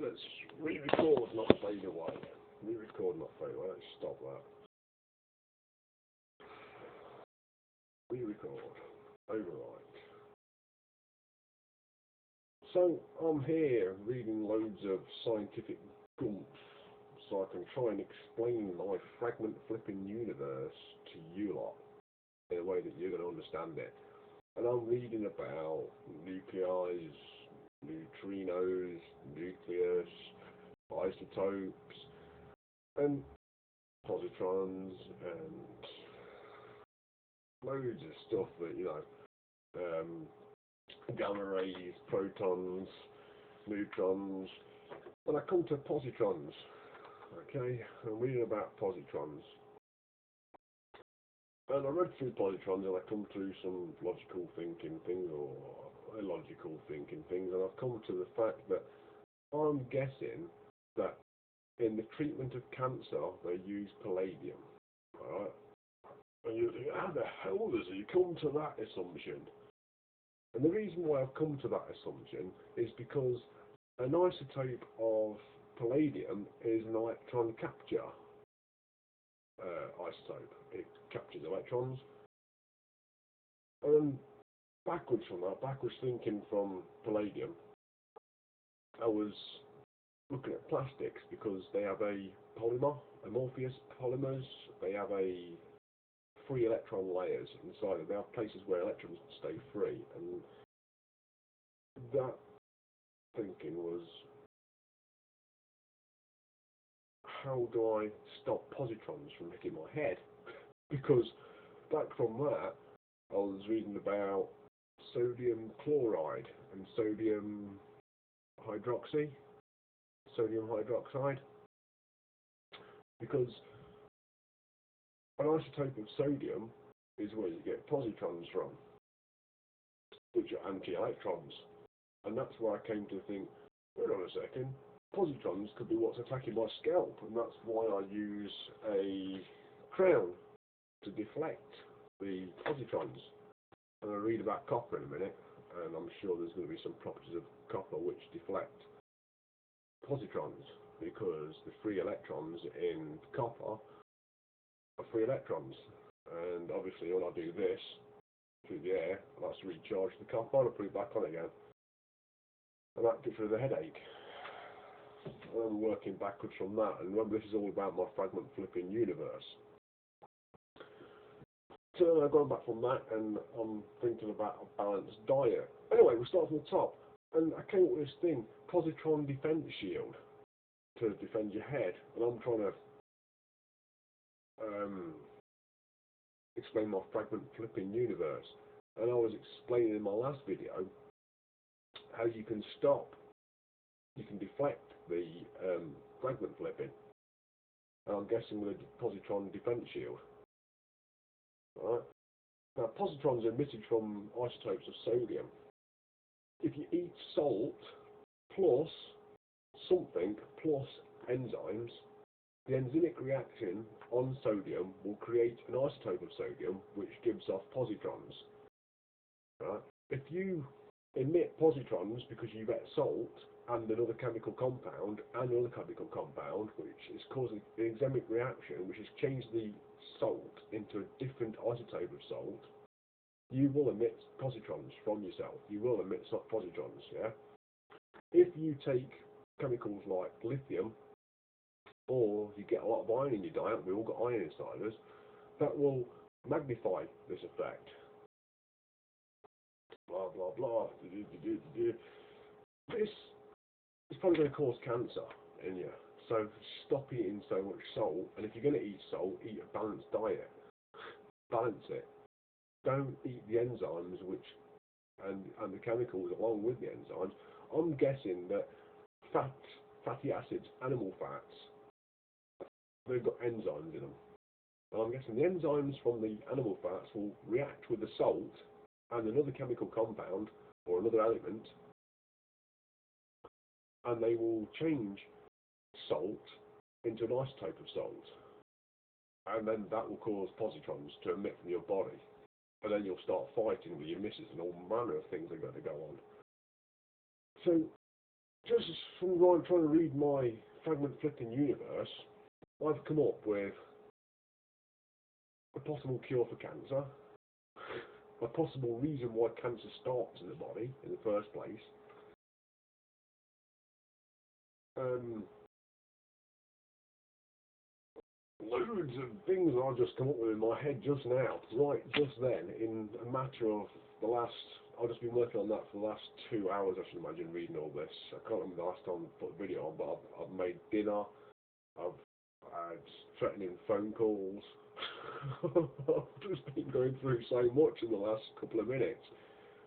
Let's re-record, not fade away. Re-record, not fade away. Let's stop that. Re-record. Overwrite. So, I'm here reading loads of scientific gump so I can try and explain my fragment flipping universe to you lot in a way that you're going to understand it. And I'm reading about nuclei, neutrinos, nucleus, isotopes, and positrons, and loads of stuff that, gamma rays, protons, neutrons. And I come to positrons, okay? I'm reading about positrons. And I read through positrons and I come through some logical thinking things or illogical thinking things, and I've come to the fact that I'm guessing that in the treatment of cancer they use palladium. Alright? And you think, how the hell does he come to that assumption? And the reason why I've come to that assumption is because an isotope of palladium is an electron capture isotope. It captures electrons. And backwards from that, backwards thinking from palladium, I was looking at plastics because they have a polymer, amorphous polymers. They have a free electron layers inside it. They have places where electrons stay free, and that thinking was, how do I stop positrons from hitting my head? Because back from that, I was reading about sodium chloride and sodium hydroxide, because an isotope of sodium is where you get positrons from, which are anti-electrons. And that's where I came to think, wait on a second, positrons could be what's attacking my scalp, and that's why I use a crown to deflect the positrons. And I'll read about copper in a minute, and I'm sure there's going to be some properties of copper which deflect positrons, because the free electrons in copper are free electrons. And obviously when I do this through the air, that's to recharge the copper and put it back on again. And that gets rid of the headache. And I'm working backwards from that. And remember, this is all about my fragment flipping universe. So I've gone back from that, and I'm thinking about a balanced diet. Anyway, we'll start from the top. And I came up with this thing, positron defense shield, to defend your head. And I'm trying to explain my fragment flipping universe. And I was explaining in my last video how you can deflect the fragment flipping. And I'm guessing with a positron defense shield. Right? Now, positrons are emitted from isotopes of sodium. If you eat salt plus something plus enzymes, the enzymic reaction on sodium will create an isotope of sodium which gives off positrons. Right? If you emit positrons because you've ate salt and another chemical compound and another chemical compound which is causing an enzymic reaction which has changed the salt into a different isotope of salt, you will emit positrons from yourself. You will emit positrons, yeah? If you take chemicals like lithium, or you get a lot of iron in your diet, we all got iron inside us, that will magnify this effect. Blah, blah, blah. This is probably going to cause cancer in you. So stop eating so much salt, and if you're going to eat salt, eat a balanced diet. Balance it. Don't eat the enzymes and the chemicals along with the enzymes. I'm guessing that fatty acids, animal fats, they've got enzymes in them. And I'm guessing the enzymes from the animal fats will react with the salt and another chemical compound or another element, and they will change salt into an isotope of salt. And then that will cause positrons to emit from your body. And then you'll start fighting with your missus and all manner of things are going to go on. So just from trying to read my Fragment Flipping universe, I've come up with a possible cure for cancer, a possible reason why cancer starts in the body in the first place, loads of things I've just come up with in my head just now, right just then, in a matter of the last, I've just been working on that for the last 2 hours, I should imagine, reading all this. I can't remember the last time I put the video on, but I've made dinner, I've had threatening phone calls. I've just been going through so much in the last couple of minutes,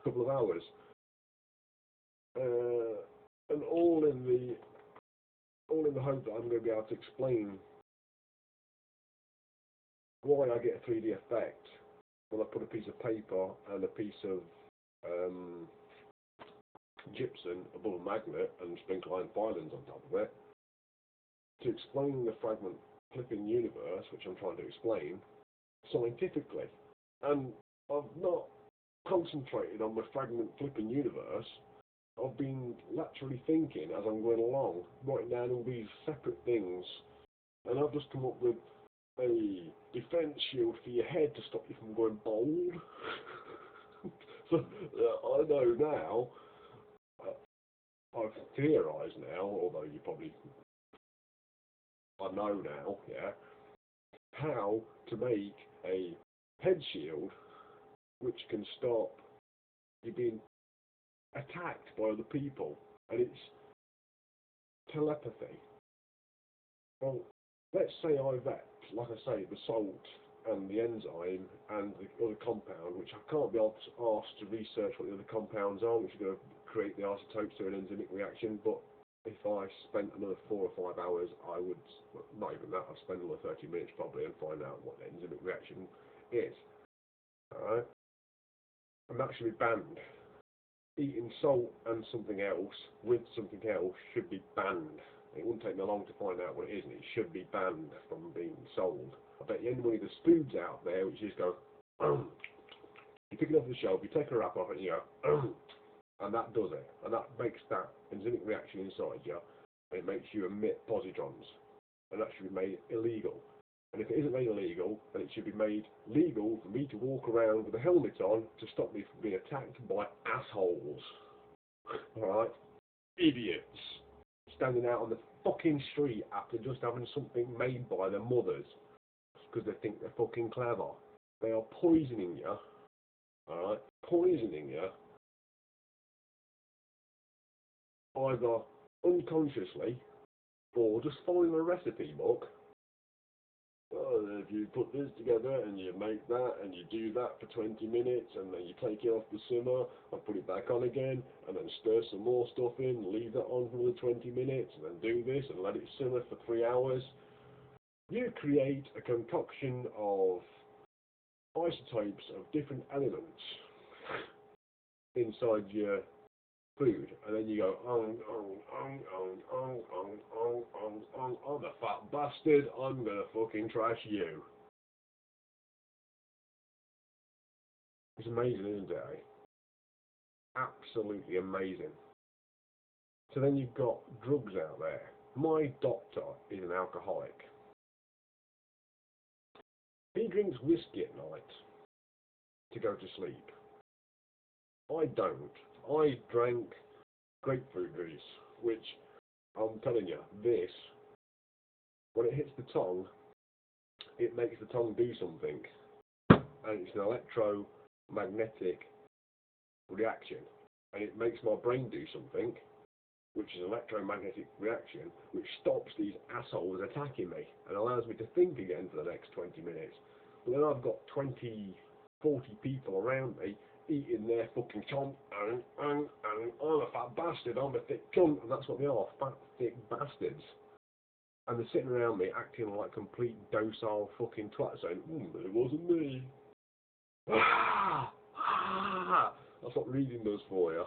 couple of hours. And all in the hope that I'm going to be able to explain why I get a 3D effect when I put a piece of paper and a piece of gypsum above a magnet and sprinkle iron filings on top of it, to explain the fragment flipping universe, which I'm trying to explain scientifically. And I've not concentrated on my fragment flipping universe. I've been laterally thinking as I'm going along, writing down all these separate things, and I've just come up with a defense shield for your head to stop you from going bald. So I know now, I've theorised now, although you probably, I know now, yeah, how to make a head shield which can stop you being attacked by other people, and it's telepathy. Well, let's say I've got, like I say, the salt and the enzyme and the other compound, which I can't be asked to research what the other compounds are, which are going to create the isotopes through an enzymic reaction, but if I spent another 4 or 5 hours, I would, not even that, I'd spend another 30 minutes probably and find out what the enzymic reaction is. Alright? And that should be banned. Eating salt and something else with something else should be banned. It wouldn't take me long to find out what it is, and it should be banned from being sold. I bet you anybody there's foods out there which just go, you pick it off the shelf, you take a wrap off it, and you go, and that does it. And that makes that enzymic reaction inside you, and it makes you emit positrons. And that should be made illegal. And if it isn't made illegal, then it should be made legal for me to walk around with a helmet on to stop me from being attacked by assholes. Alright? Idiots. Standing out on the fucking street after just having something made by their mothers. Because they think they're fucking clever. They are poisoning you. Alright? Poisoning you. Either unconsciously, or just following a recipe book. Oh, if you put this together and you make that and you do that for 20 minutes and then you take it off the simmer and put it back on again and then stir some more stuff in, leave that on for another 20 minutes and then do this and let it simmer for 3 hours, you create a concoction of isotopes of different elements inside your food, and then you go, I'm a fat bastard, I'm gonna fucking trash you. It's amazing, isn't it? Eh? Absolutely amazing. So then you've got drugs out there. My doctor is an alcoholic. He drinks whiskey at night to go to sleep. I don't. I drank grapefruit juice, which, I'm telling you, this, when it hits the tongue, it makes the tongue do something. And it's an electromagnetic reaction. And it makes my brain do something, which is an electromagnetic reaction, which stops these assholes attacking me and allows me to think again for the next 20 minutes. But then I've got 20, 40 people around me eating their fucking chomp, I'm a fat bastard, I'm a thick cunt, and that's what they are, fat, thick bastards. And they're sitting around me acting like complete docile fucking twats saying, it wasn't me. That's what reading does for you.